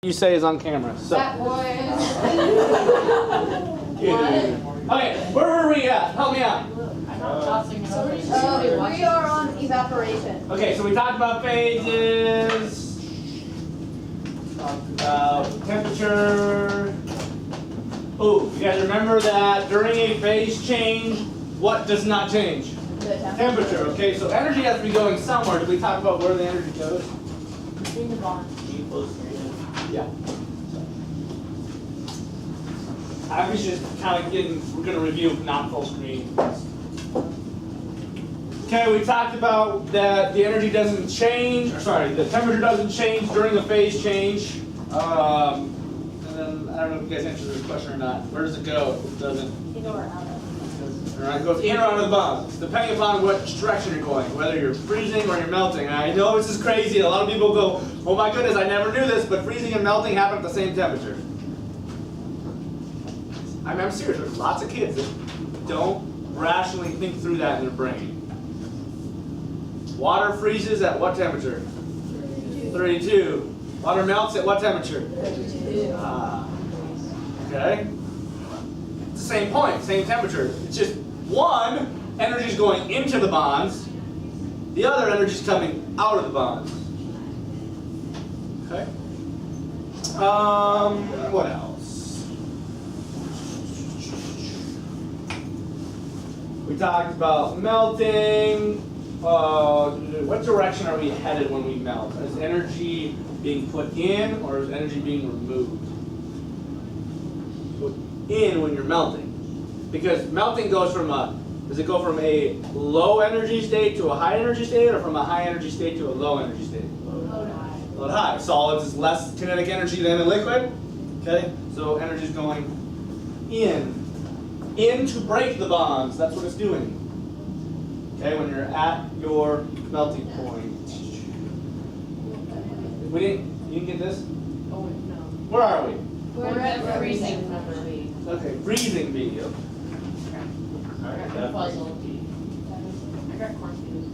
You say is on camera. So. That boy. Okay, where were we at? Help me out. We are on evaporation. Okay, so we talked about phases, talked about temperature. Oh, you guys remember that during a phase change, what does not change? The Temperature. Okay, so energy has to be going somewhere. Did we talk about where the energy goes? Between the bonds. Yeah. I was just kind of we're going to review not full screen. Okay, we talked about that the energy doesn't change, or sorry, the temperature doesn't change during a phase change. And then, I don't know if you guys answered this question or not. Where does it go? It doesn't. In or out of. Alright, it goes in or out of the bonds, depending upon which direction you're going, whether you're freezing or you're melting. And I know this is crazy. A lot of people go, oh my goodness, I never knew this, but freezing and melting happen at the same temperature. I'm serious, there's lots of kids that don't rationally think through that in their brain. Water freezes at what temperature? 32. Water melts at what temperature? 32. Okay. It's the same point, same temperature. It's just one energy is going into the bonds, the other energy is coming out of the bonds. Okay. What else? We talked about melting. What direction are we headed when we melt? Is energy being put in or is energy being removed? Put in when you're melting. Because melting goes from does it go from a low energy state to a high energy state or from a high energy state to a low energy state? Low to high. Low to high. Solids is less kinetic energy than a liquid. Okay? So energy is going in. In to break the bonds. That's what it's doing. Okay, when you're at your melting point. You didn't get this? Oh, no. Where are we? We're at freezing. Okay, freezing B. Okay. I got cornflakes.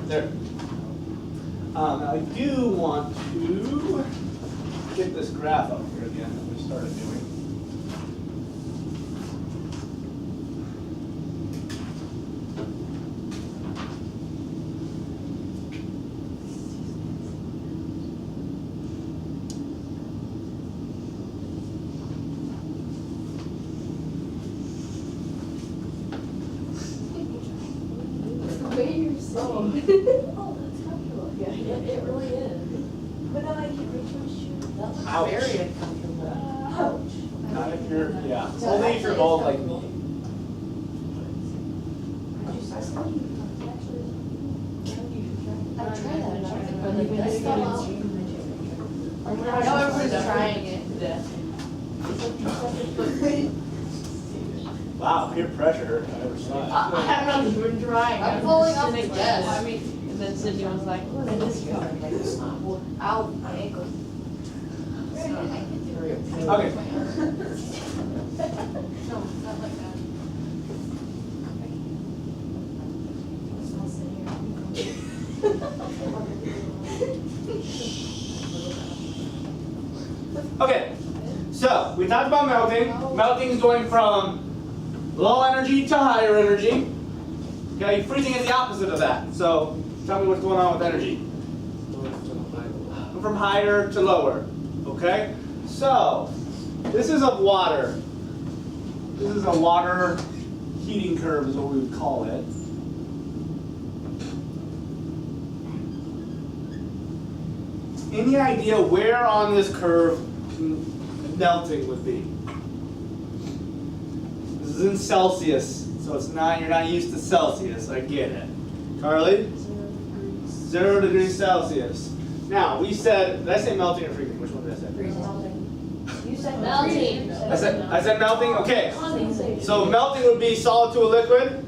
There. I do want to get this graph up here again that we started doing. Oh, that's comfortable. Yeah, it really is. But now I can't reach my shoe. That's Ouch. very uncomfortable. Ouch. Not if you're, yeah. Only if you're bald like me. I've tried that. I know everyone's trying it. Wow, peer pressure. I never saw it. I haven't been trying. I'm falling off the desk. I mean, and then Sydney was like, what is this? Ow, my ankle. Okay. No, not like that. Okay. So we talked about melting. Melting is going from low energy to higher energy. Okay, freezing is the opposite of that. So tell me what's going on with energy. From higher to lower. Okay? So this is of water. This is a water heating curve is what we would call it. Any idea where on this curve melting would be? This is in Celsius, so it's not, you're not used to Celsius, I get it. Carly? 0 degrees Celsius. Now, we said, did I say melting or freezing? Which one did I say? You said melting. I said melting? Okay. So melting would be solid to a liquid.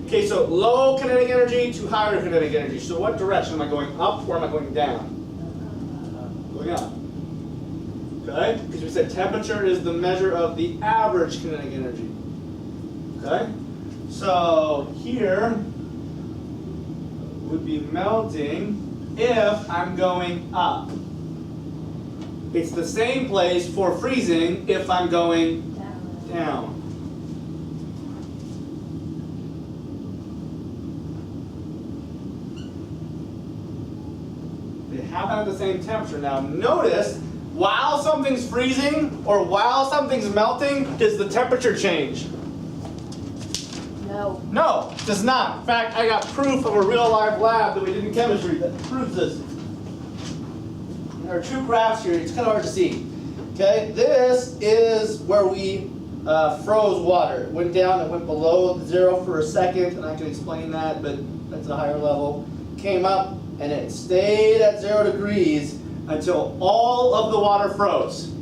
Okay, so low kinetic energy to higher kinetic energy. So what direction am I going up or am I going down? Going up. Okay? Because we said temperature is the measure of the average kinetic energy. Okay? So here would be melting if I'm going up. It's the same place for freezing if I'm going down. They happen at the same temperature. Now notice, while something's freezing or while something's melting, does the temperature change? No. No, it does not. In fact, I got proof of a real life lab that we did in chemistry that proves this. There are two graphs here. It's kind of hard to see. Okay, this is where we froze water. It went down, it went below 0 for a second, and I can explain that, but that's a higher level. Came up, and it stayed at 0 degrees until all of the water froze.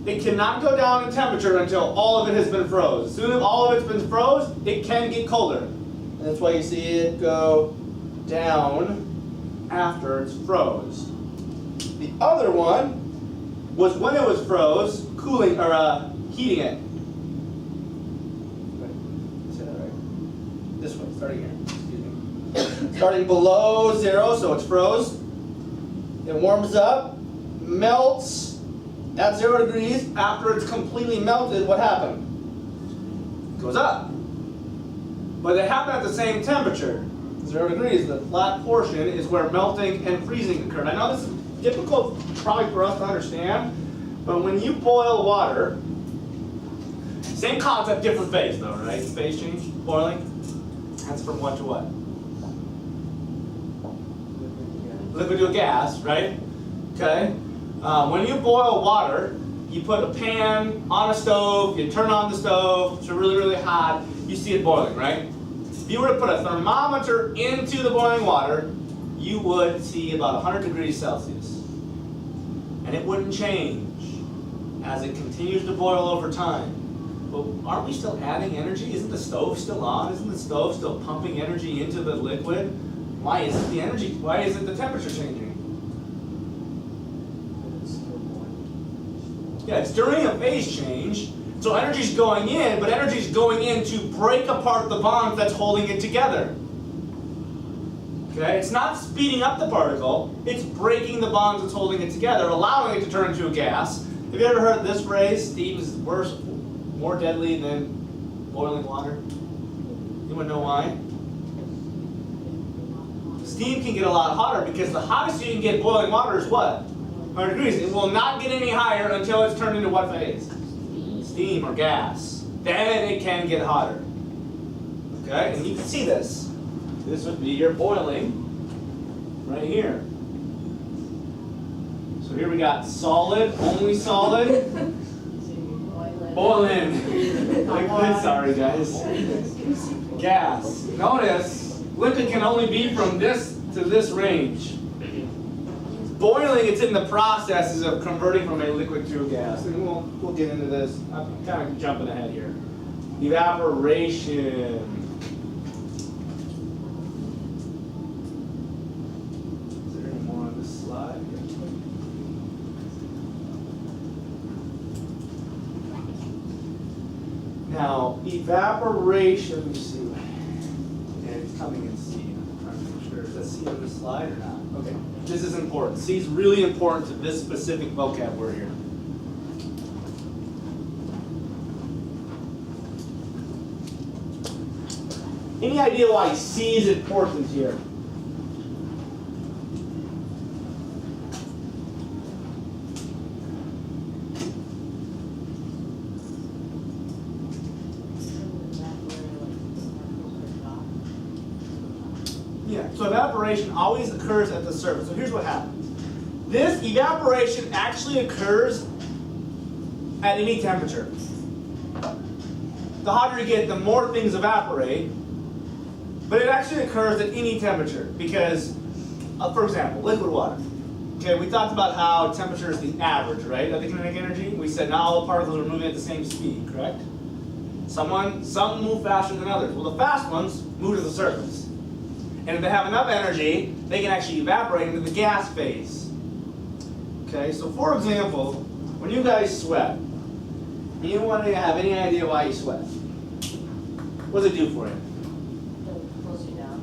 It cannot go down in temperature until all of it has been froze. As soon as all of it's been froze, it can get colder. And that's why you see it go down after it's froze. The other one was when it was froze, cooling or heating it. Say that right. This way, starting here. Excuse me. Starting below 0, so it's froze. It warms up, melts at 0 degrees. After it's completely melted, what happened? It goes up. But they happen at the same temperature. 0 degrees, the flat portion is where melting and freezing occurred. I know this is difficult probably for us to understand, but when you boil water, same concept, different phase though, right? Phase change, boiling. That's from what to what? Liquid to a gas, right? Okay. When you boil water, you put a pan on a stove, you turn on the stove, it's really, really hot, you see it boiling, right? If you were to put a thermometer into the boiling water, you would see about 100 degrees Celsius. And it wouldn't change as it continues to boil over time. But aren't we still adding energy? Isn't the stove still on? Isn't the stove still pumping energy into the liquid? Why isn't the temperature changing? Yeah, it's during a phase change. So energy's going in, but energy's going in to break apart the bonds that's holding it together. Okay? It's not speeding up the particle, it's breaking the bonds that's holding it together, allowing it to turn into a gas. Have you ever heard this phrase, steam is worse, more deadly than boiling water? Anyone know why? Steam can get a lot hotter because the hottest you can get boiling water is what? 100 degrees. It will not get any higher until it's turned into what phase? Steam or gas. Then it can get hotter. Okay, and you can see this. This would be your boiling right here. So here we got solid, only solid, boiling. Liquid, sorry guys. Gas. Notice, liquid can only be from this to this range. Boiling, it's in the processes of converting from a liquid to a gas. And we'll get into this. I'm kind of jumping ahead here. Evaporation. Is there any more on this slide? Now, evaporation, let me see. Okay, it's coming in C. I'm trying to make sure. Is that C on this slide or not? Okay. This is important. C is really important to this specific vocab word here. Any idea why C is important here? Yeah, so evaporation always occurs at the surface. So here's what happens. This evaporation actually occurs at any temperature. The hotter you get, the more things evaporate. But it actually occurs at any temperature because, for example, liquid water. Okay, we talked about how temperature is the average, right, of the kinetic energy. We said not all the particles are moving at the same speed, correct? Some move faster than others. Well, the fast ones move to the surface. And if they have enough energy, they can actually evaporate into the gas phase. Okay, so for example, when you guys sweat, you want to have any idea why you sweat? What does it do for you?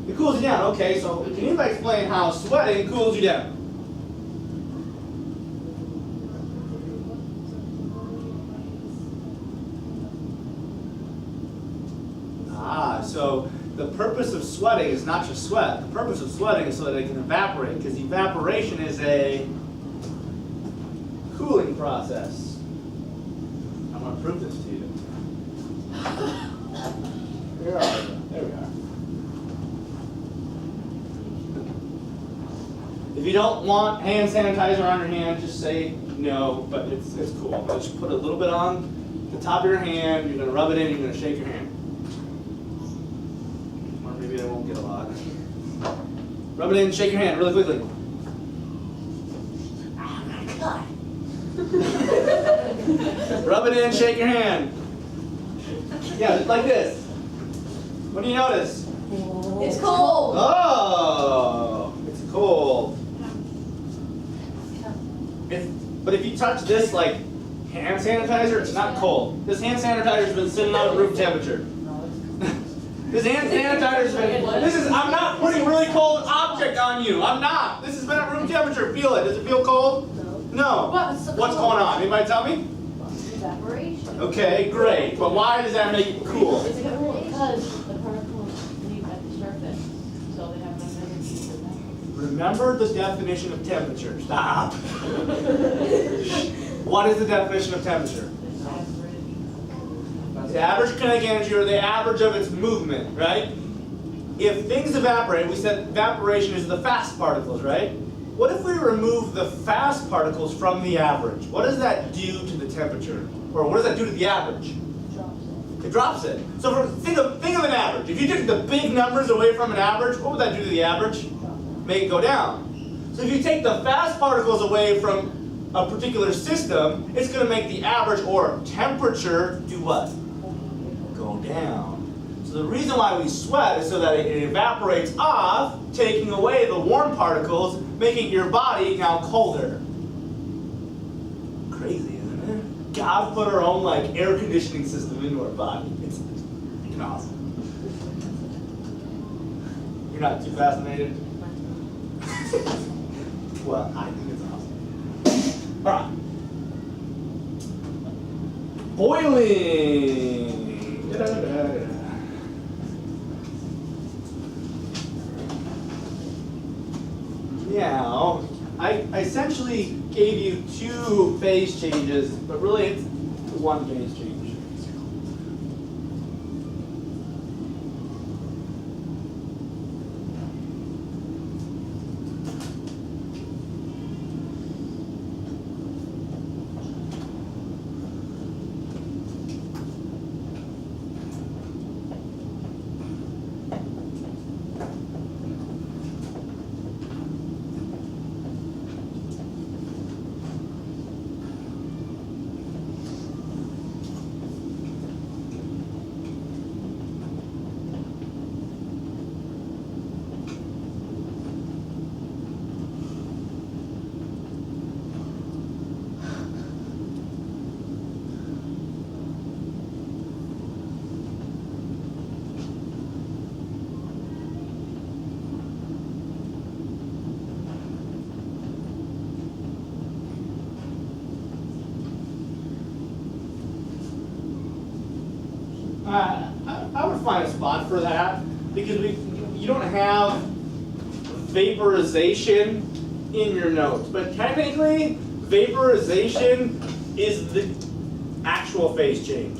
It cools you down. Okay, so can anybody explain how sweating cools you down? sweating is not just sweat. The purpose of sweating is so that it can evaporate, because evaporation is a cooling process. I want to prove this to you. Where are you? There we are. If you don't want hand sanitizer on your hand, just say no, but it's cool. Just put a little bit on the top of your hand, you're going to rub it in, you're going to shake your hand. Or maybe I won't get a lot. Rub it in, shake your hand really quickly. Oh my God. Rub it in, shake your hand. Yeah, just like this. What do you notice? It's cold. Oh, it's cold. But if you touch this like hand sanitizer, it's not cold. This hand sanitizer's been sitting out at room temperature. This hand sanitizer's been, I'm not putting really cold object on you. I'm not. This has been at room temperature. Feel it. Does it feel cold? No. What's going on? Anybody tell me? Evaporation. Okay, great. But why does that make it cool? It's cool because the particles leave at the surface, so they have no energy to evaporate. Remember the definition of temperature. Stop. What is the definition of temperature? The average kinetic energy, or the average of its movement, right? If things evaporate, we said evaporation is the fast particles, right? What if we remove the fast particles from the average? What does that do to the temperature? Or what does that do to the average? It drops it. So think of an average. If you took the big numbers away from an average, what would that do to the average? Make it go down. So if you take the fast particles away from a particular system, it's going to make the average, or temperature, do what? Go down. So the reason why we sweat is so that it evaporates off, taking away the warm particles, making your body now colder. Crazy, isn't it? God put our own like air conditioning system into our body. It's freaking awesome. You're not too fascinated? Well, I think it's awesome. All right. Boiling. Da-da-da-da. Now, I essentially gave you 2 phase changes, but really it's 1 phase change. I would find a spot for that, because you don't have vaporization in your notes, but technically vaporization is the actual phase change.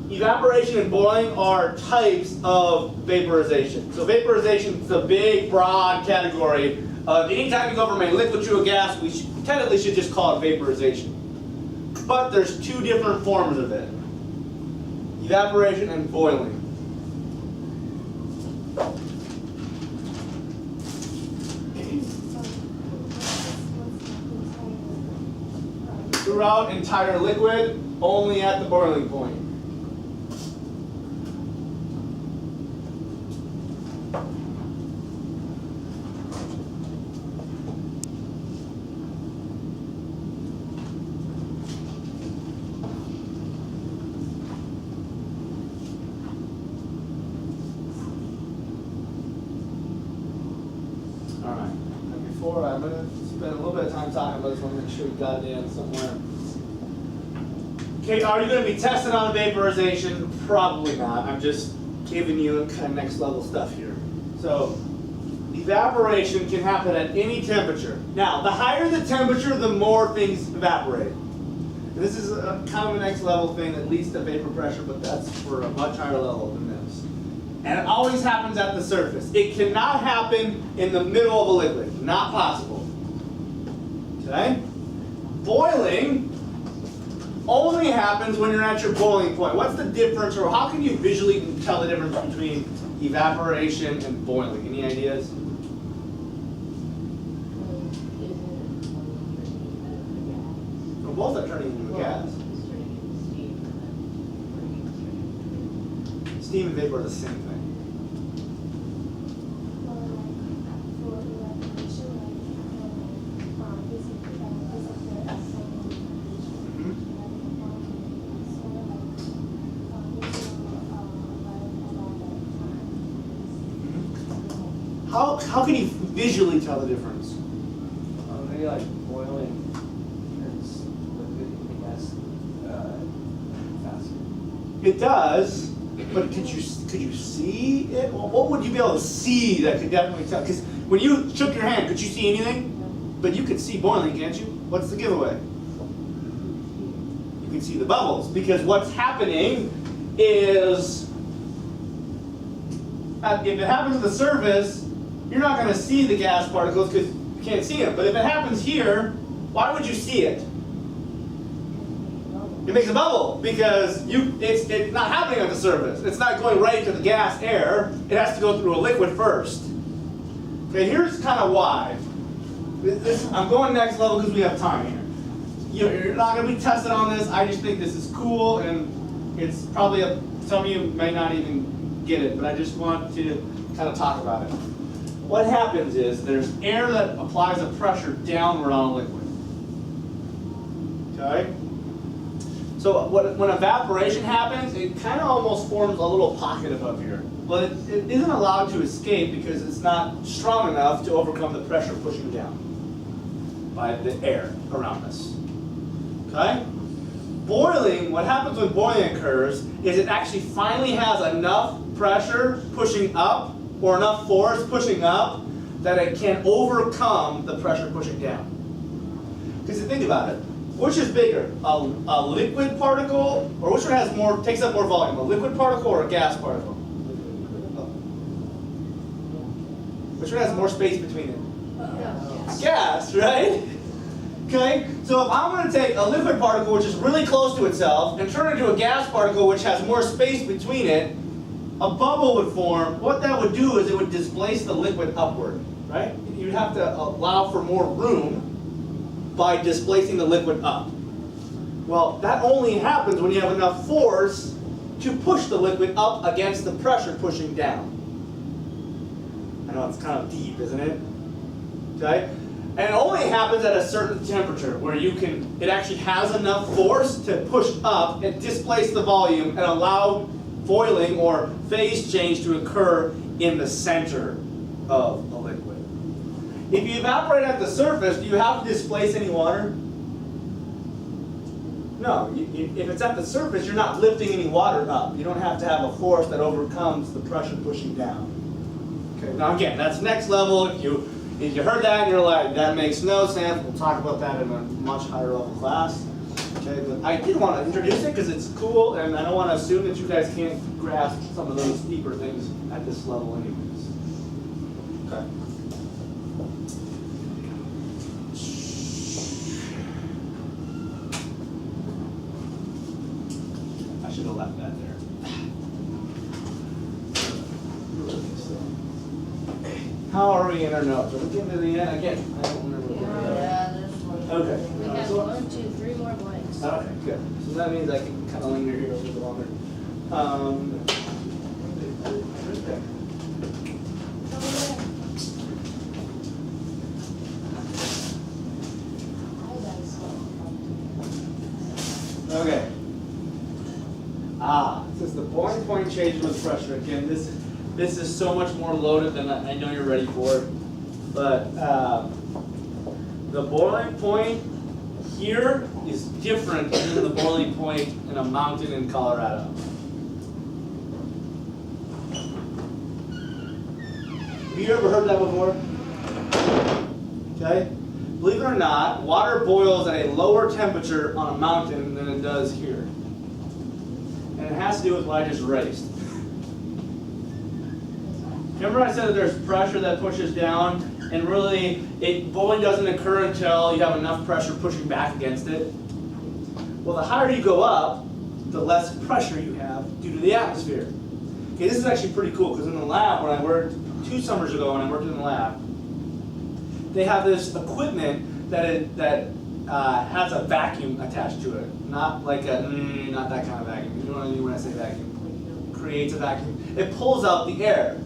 Evaporation and boiling are types of vaporization. So vaporization is a big, broad category. Anytime you go from a liquid to a gas, we technically should just call it vaporization. But there's 2 different forms of it. Evaporation and boiling. Throughout entire liquid, only at the boiling point. I'm going to spend a little bit of time talking about this. I want to make sure we got it in somewhere. Okay, are you going to be tested on vaporization? Probably not. I'm just giving you kind of next level stuff here. So evaporation can happen at any temperature. Now, the higher the temperature, the more things evaporate. And this is a kind of a next level thing that leads to vapor pressure, but that's for a much higher level than this. And it always happens at the surface. It cannot happen in the middle of a liquid. Not possible. Okay? Boiling only happens when you're at your boiling point. What's the difference, or how can you visually tell the difference between evaporation and boiling? Any ideas? Well, both are turning into a gas. Steam and vapor are the same thing. How can you visually tell the difference? Maybe like boiling turns liquid into gas faster. It does, but could you see it? Well, what would you be able to see that could definitely tell? Because when you shook your hand, could you see anything? But you could see boiling, can't you? What's the giveaway? You can see the bubbles, because what's happening is, if it happens at the surface, you're not going to see the gas particles because you can't see them. But if it happens here, why would you see it? It makes a bubble because it's not happening at the surface. It's not going right to the gas air. It has to go through a liquid first. Okay, here's kind of why. I'm going next level because we have time here. You're not going to be tested on this. I just think this is cool, and it's probably some of you may not even get it, but I just want to kind of talk about it. What happens is there's air that applies a pressure downward on a liquid. Okay? So when evaporation happens, it kind of almost forms a little pocket above here. But it isn't allowed to escape because it's not strong enough to overcome the pressure pushing down by the air around us. Okay? Boiling, what happens when boiling occurs is it actually finally has enough pressure pushing up or enough force pushing up that it can overcome the pressure pushing down. Because think about it, which is bigger, a liquid particle, or which one takes up more volume, a liquid particle or a gas particle? Which one has more space between it? Gas, right? Okay, so if I'm going to take a liquid particle which is really close to itself and turn it into a gas particle which has more space between it, a bubble would form. What that would do is it would displace the liquid upward, right? You'd have to allow for more room by displacing the liquid up. Well, that only happens when you have enough force to push the liquid up against the pressure pushing down. I know it's kind of deep, isn't it? Okay? And it only happens at a certain temperature where it actually has enough force to push up and displace the volume and allow boiling or phase change to occur in the center of a liquid. If you evaporate at the surface, do you have to displace any water? No. If it's at the surface, you're not lifting any water up. You don't have to have a force that overcomes the pressure pushing down. Okay. Now again, that's next level. If you heard that and you're like, that makes no sense, we'll talk about that in a much higher level class. Okay, but I did want to introduce it because it's cool, and I don't want to assume that you guys can't grasp some of those deeper things at this level anyways. Okay. I should have left that there. How are we in our notes? Are we getting to the end? Again, I don't remember. Yeah, there's one. Okay. We have 1, 2, 3 more blanks. Okay, good. So that means I can kind of linger here a little bit longer. Okay. Since the boiling point changes with pressure, again, this is so much more loaded than I know you're ready for. But the boiling point here is different than the boiling point in a mountain in Colorado. Have you ever heard that before? Okay. Believe it or not, water boils at a lower temperature on a mountain than it does here. And it has to do with what I just raised. Remember I said that there's pressure that pushes down, and really, boiling doesn't occur until you have enough pressure pushing back against it? Well, the higher you go up, the less pressure you have due to the atmosphere. Okay, this is actually pretty cool, because in the lab, when I worked 2 summers ago when I worked in the lab, they have this equipment that has a vacuum attached to it. Not like not that kind of vacuum. You know what I mean when I say vacuum? Creates a vacuum. It pulls out the air.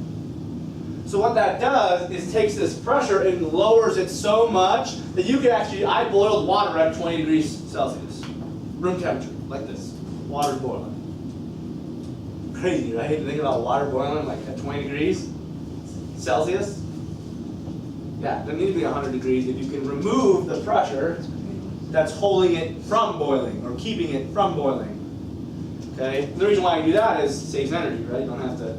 So what that does is takes this pressure and lowers it so much that you can actually, I boiled water at 20 degrees Celsius. Room temperature, like this. Water's boiling. Crazy, right? To think about water boiling like at 20 degrees Celsius. Yeah, it doesn't need to be 100 degrees if you can remove the pressure that's holding it from boiling or keeping it from boiling. Okay? The reason why you do that is it saves energy, right? You don't have to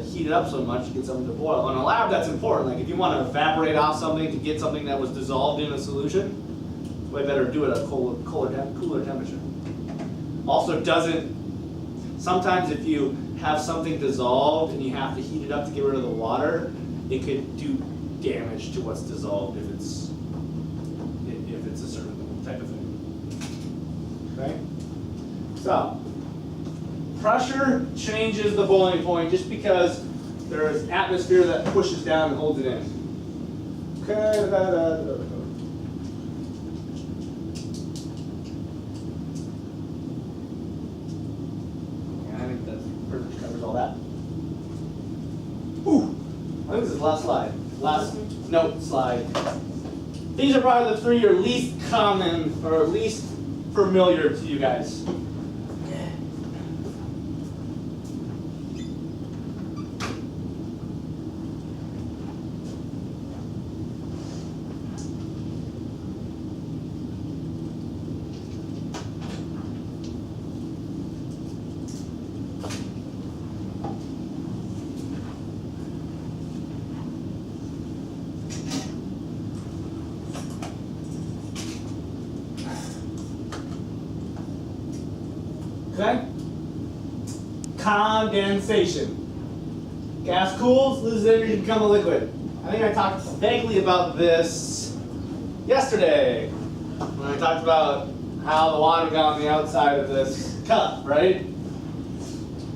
heat it up so much to get something to boil. In a lab, that's important. Like if you want to evaporate off something to get something that was dissolved in a solution, way better do it at a cooler temperature. Also sometimes if you have something dissolved and you have to heat it up to get rid of the water, it could do damage to what's dissolved if it's a certain type of thing. Okay? So, pressure changes the boiling point just because there is atmosphere that pushes down and holds it in. Okay. I think that pretty much covers all that. Ooh, I think this is the last slide. Last note slide. These are probably the 3 you're least common or least familiar to you guys. Okay? Condensation. Gas cools, loses energy to become a liquid. I think I talked vaguely about this yesterday when I talked about how the water got on the outside of this cup, right?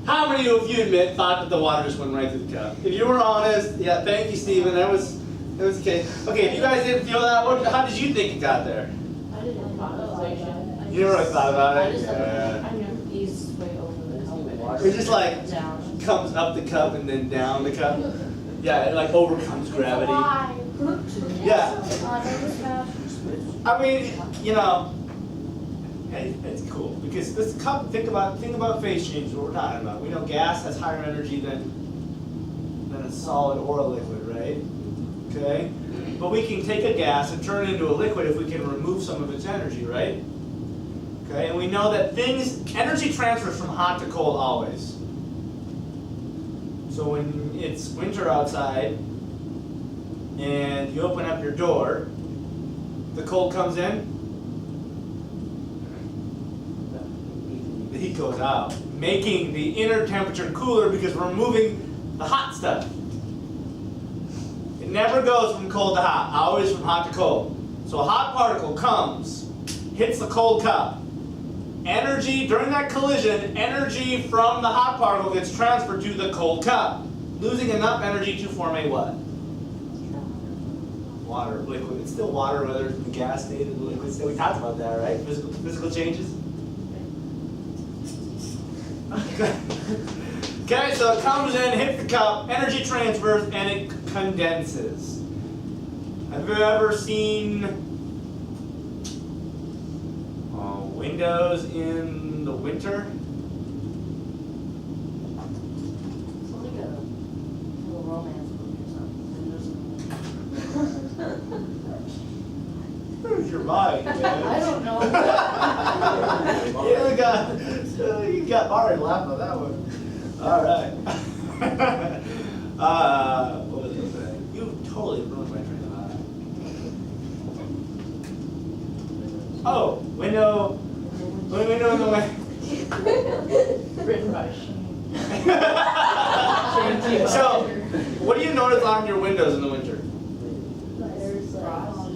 How many of you admit thought that the water just went right through the cup? If you were honest, yeah, thank you, Stephen. It was okay. Okay, if you guys didn't feel that, how did you think it got there? I didn't condensation. You never really thought about I it? just Yeah. I knew ease way over the cup. It just like Down. comes up the cup and then down the cup. Yeah, it like overcomes gravity. Yeah. I mean, you know, it's cool because this cup. Think about phase change. What we're talking about. We know gas has higher energy than a solid or a liquid, right? Okay. But we can take a gas and turn it into a liquid if we can remove some of its energy, right? Okay. And we know that energy transfers from hot to cold always. So when it's winter outside and you open up your door, the cold comes in, the heat goes out, making the inner temperature cooler because we're moving the hot stuff. It never goes from cold to hot, always from hot to cold. So a hot particle comes, hits the cold cup. Energy, during that collision, energy from the hot particle gets transferred to the cold cup, losing enough energy to form a what? Water, liquid. It's still water, whether it's the gas state or the liquid state. We talked about that, right? Physical changes. Okay, so it comes in, hits the cup, energy transfers, and it condenses. Have you ever seen windows in the winter? It's like a little romance movie or something. Where's your mind, man? I don't know. You got Ari laughing on that one. All right. What Oh, window in the way. Written by Shane. So, what do you notice on your windows in the winter? There's Frost.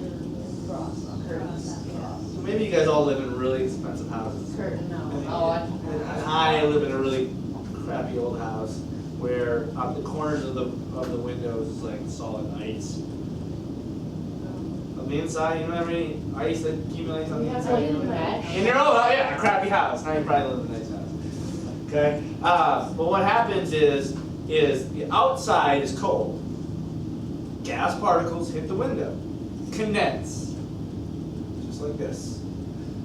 frost. So maybe you guys all live in really expensive houses. Curtain, no. Oh, I can. And I live in a really crappy old house where on the corners of the windows is like solid ice. On the inside, you don't have any ice that accumulates on the We have inside. like mesh. In your own house, yeah, a crappy house. Now you probably live in a nice house. Okay? But what happens is the outside is cold. Gas particles hit the window, condense, just like this,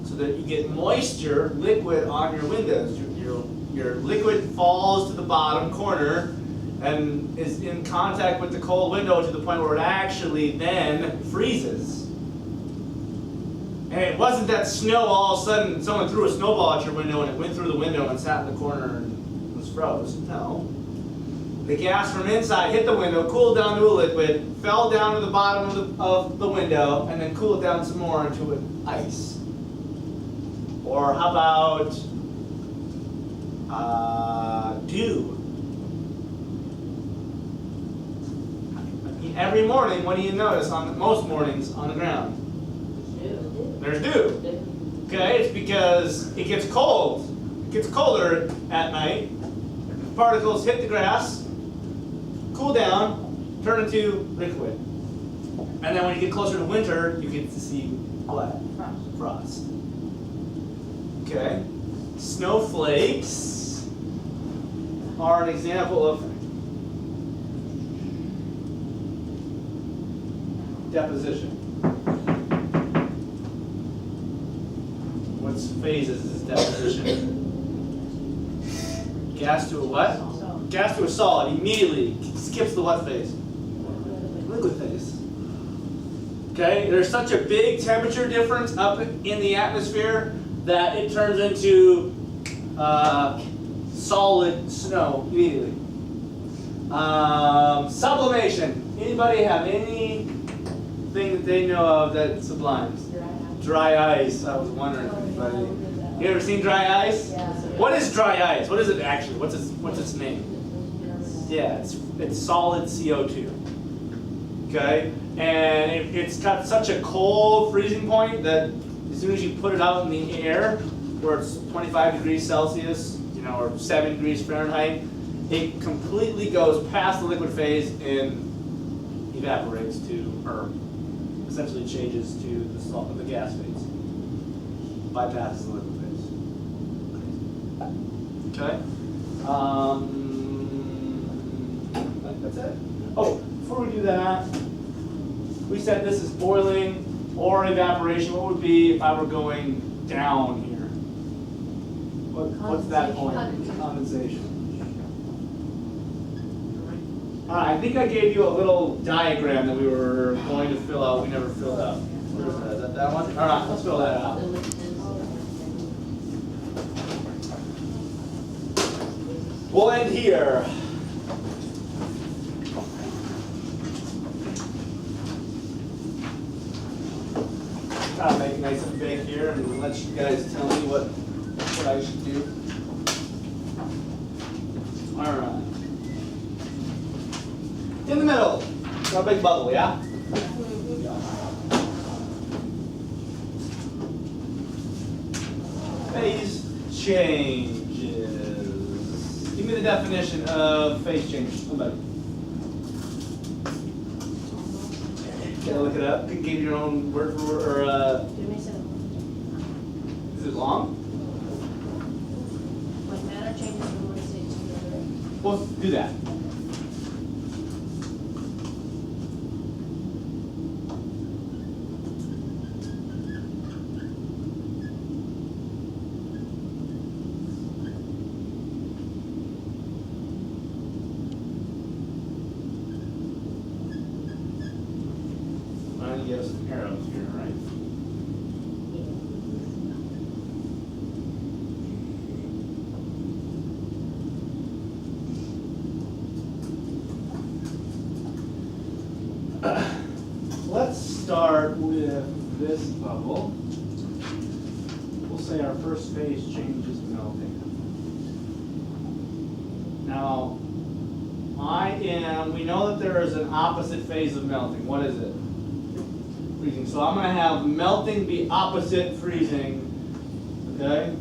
so that you get moisture, liquid on your windows. Your liquid falls to the bottom corner and is in contact with the cold window to the point where it actually then freezes. And it wasn't that snow all of a sudden someone threw a snowball at your window and it went through the window and sat in the corner and was froze. No. The gas from inside hit the window, cooled down to a liquid, fell down to the bottom of the window, and then cooled down some more into an ice. Or how about dew? Every morning, what do you notice on most mornings on the ground? There's dew. Okay, it's because it gets cold. It gets colder at night. Particles hit the grass, cool down, turn into liquid. And then when you get closer to winter, you get to see what? Frost. Okay. Snowflakes are an example of deposition. What phases is deposition? Gas to a what? Gas to a solid. Immediately skips the what phase? Liquid phase. Okay, there's such a big temperature difference up in the atmosphere that it turns into solid snow immediately. Sublimation. Anybody have anything that they know of that sublimes? Dry ice. I was wondering if anybody. You ever seen dry ice? Yeah. What is dry ice? What is it actually? What's its name? Yeah, it's solid CO2. Okay, and it's got such a cold freezing point that as soon as you put it out in the air, where it's 25 degrees Celsius, or 7 degrees Fahrenheit, it completely goes past the liquid phase and evaporates to, or essentially changes to the gas phase. Bypasses the liquid phase. Okay. That's it. Oh, before we do that, we said this is boiling or evaporation. What would be if I were going down here? What's that point? Condensation. I think I gave you a little diagram that we were going to fill out. We never filled out. What is that? Is that one? All right, let's fill that out. We'll end here. Try to make it nice and big here and let you guys tell me what I should do. All right. In the middle, got a big bubble, yeah? Phase changes. Give me the definition of phase change, somebody. Gotta look it up. Give your own word for word, or is it long? When matter changes from one state to another. Well, do that. You have some arrows here, right? Let's start with this bubble. say our first phase change is melting. Now, we know that there is an opposite phase of melting. What is it? Freezing. So I'm going to have melting be opposite freezing, okay?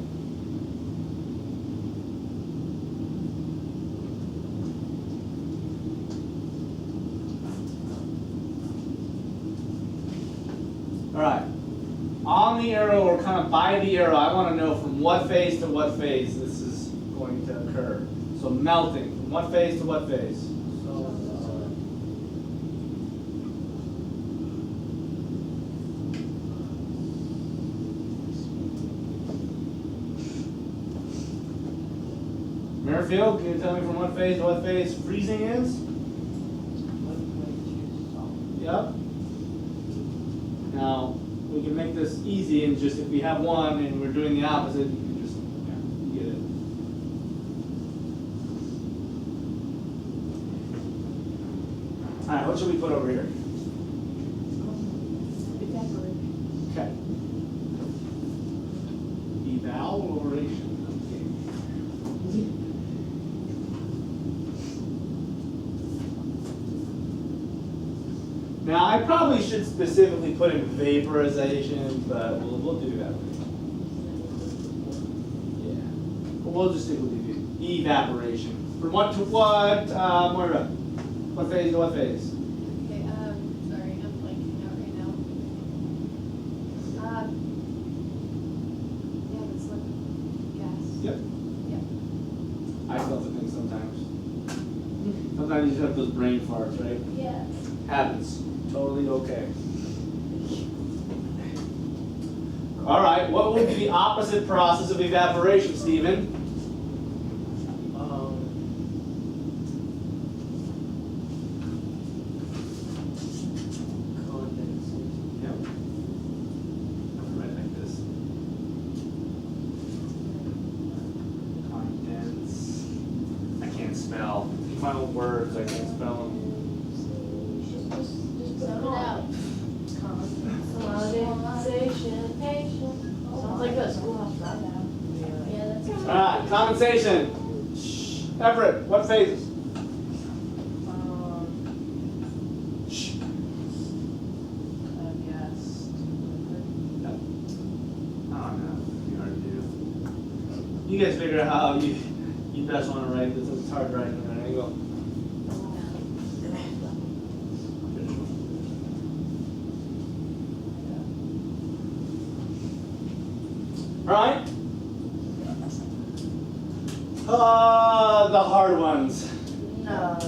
All right. On the arrow, or kind of by the arrow, I want to know from what phase to what phase this is going to occur. So melting, from what phase to what phase? Merrifield, can you tell me from what phase to what phase freezing is? Yep. Now, we can make this easy and just, if we have one and we're doing the opposite, you can just get it. All right, what should we put over here? Okay. Evaluation. Now, I probably should specifically put in vaporization, but we'll do that. Yeah. But we'll just stick with evaporation. From what to what, Moira? What phase to what phase? Okay, sorry, I'm blanking out right now. Yeah, it's like gas. Yep. Yep. I still have to think sometimes. Sometimes you just have those brain farts, right? Yes. Happens. Totally okay. All right, what would be the opposite process of evaporation, Stephen? Condensation. Yep. Write it like this. Condense. I can't spell. Final words, I can't spell them. Just sound it out. Condensation. Sounds like a schoolhouse right now. Yeah, that's. All right, condensation. Everett, what phases? Shh. Yes. Oh no, it'd be hard to do. You guys figure out how you best want to write this. It's hard to write in an angle. Right? The hard ones. No.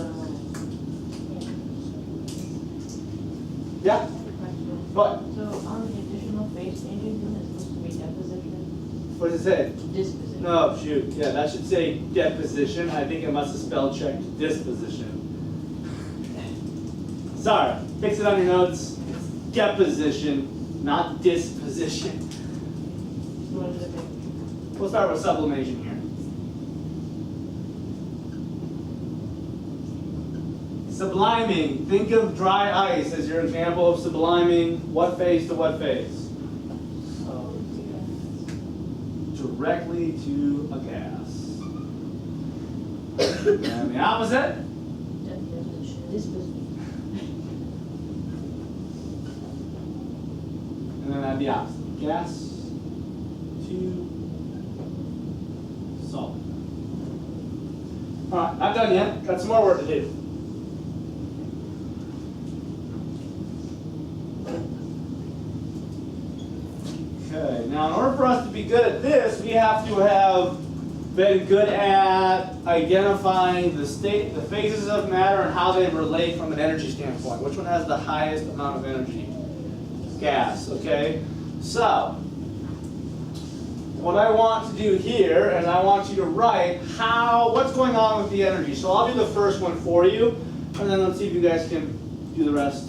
Yeah? What? So on the additional phase changes, isn't it supposed to be deposition? What does it say? Disposition. No, shoot. Yeah, that should say deposition. I think it must have spell checked disposition. Sorry. Fix it on your notes. It's deposition, not disposition. What does it mean? We'll start with sublimation here. Subliming. Think of dry ice as your example of subliming. What phase to what phase? Directly to a gas. And the opposite? Disposition. And then that'd be opposite. Gas to solid. All right, not done yet. Got some more work to do. Okay, now in order for us to be good at this, we have to have been good at identifying the phases of matter and how they relate from an energy standpoint. Which one has the highest amount of energy? Gas, okay? So, what I want to do here is I want you to write what's going on with the energy. So I'll do the first one for you, and then let's see if you guys can do the rest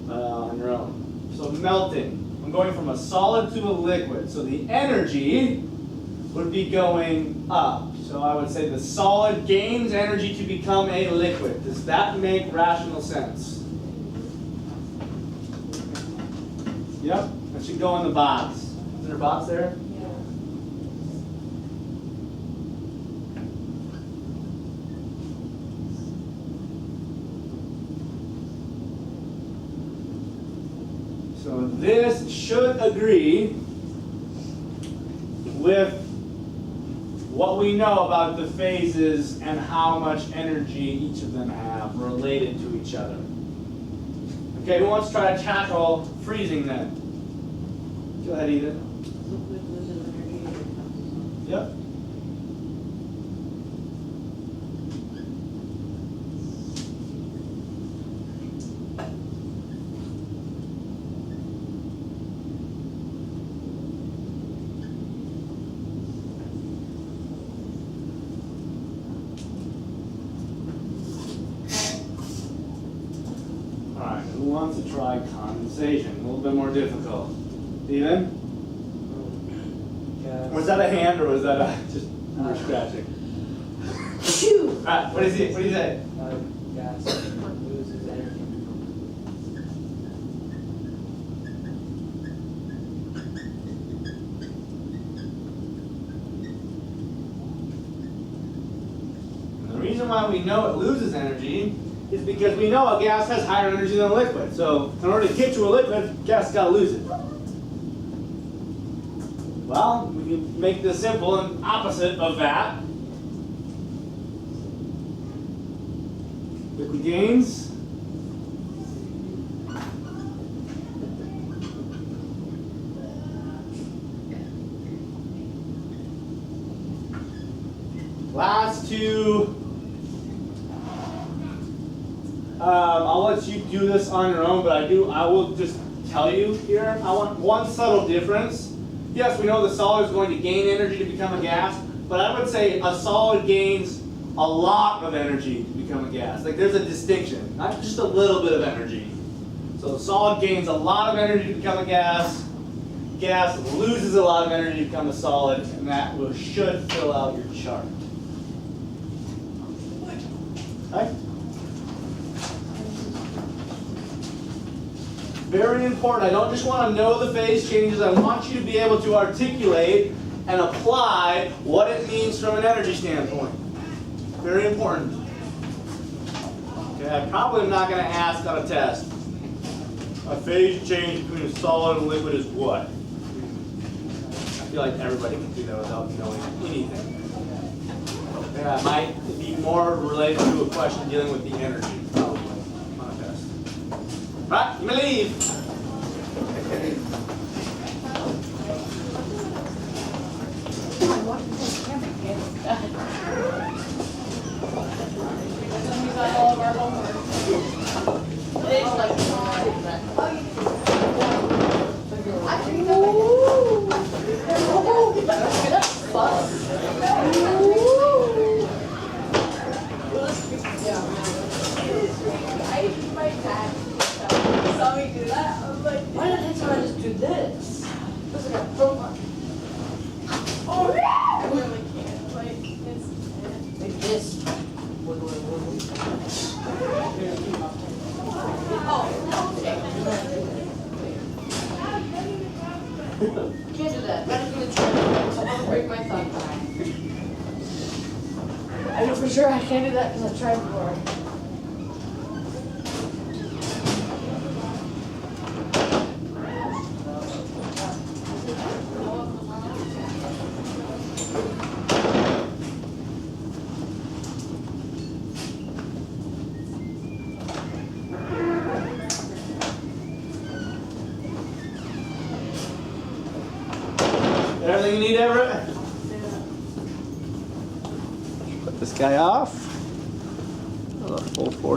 on your own. So melting. I'm going from a solid to a liquid. So the energy would be going up. So I would say the solid gains energy to become a liquid. Does that make rational sense? Yep, that should go in the box. Is there a box there? this should agree with what we know about the phases and how much energy each of them have related to each other. Okay, who wants to try to tackle freezing then? Go ahead, Edith. Liquid loses energy and becomes Yep. Alright, who wants to try condensation? A little bit more difficult. Steven? Gas. Was that a hand or was that a just scratching? Phew. Alright, what is it? What do you say? Gas loses energy. And the reason why we know it loses energy is because we know a gas has higher energy than a liquid. So in order to get to a liquid, gas got to lose it. Well, we can make this simple and opposite of that. Liquid gains. Last two. I'll let you do this on your own, but I will just tell you here. I want one subtle difference. Yes, we know the solid is going to gain energy to become a gas, but I would say a solid gains a lot of energy to become a gas. Like there's a distinction, not just a little bit of energy. So the solid gains a lot of energy to become a gas. Gas loses a lot of energy to become a solid, and that should fill out your chart. Okay? Very important. I don't just want to know the phase changes. I want you to be able to articulate and apply what it means from an energy standpoint. Very important. Okay, I probably am not going to ask on a test. A phase change between a solid and liquid is what? I feel like everybody can do that without knowing anything. Yeah, it might be more related to a question dealing with the energy, probably, on a test. Right, you may leave. We got all of our homework. It's like, Saw me do that. I was like, why did next time I just do this? Looks like a robot. Oh yeah! I really can't, like, it's, Like this. Wiggle, wiggle. can't do that. Not even a try. I'm gonna break my thumb. I know for sure I can't do that because I've tried before. Everything you need, Everett? Put this guy off. Full force.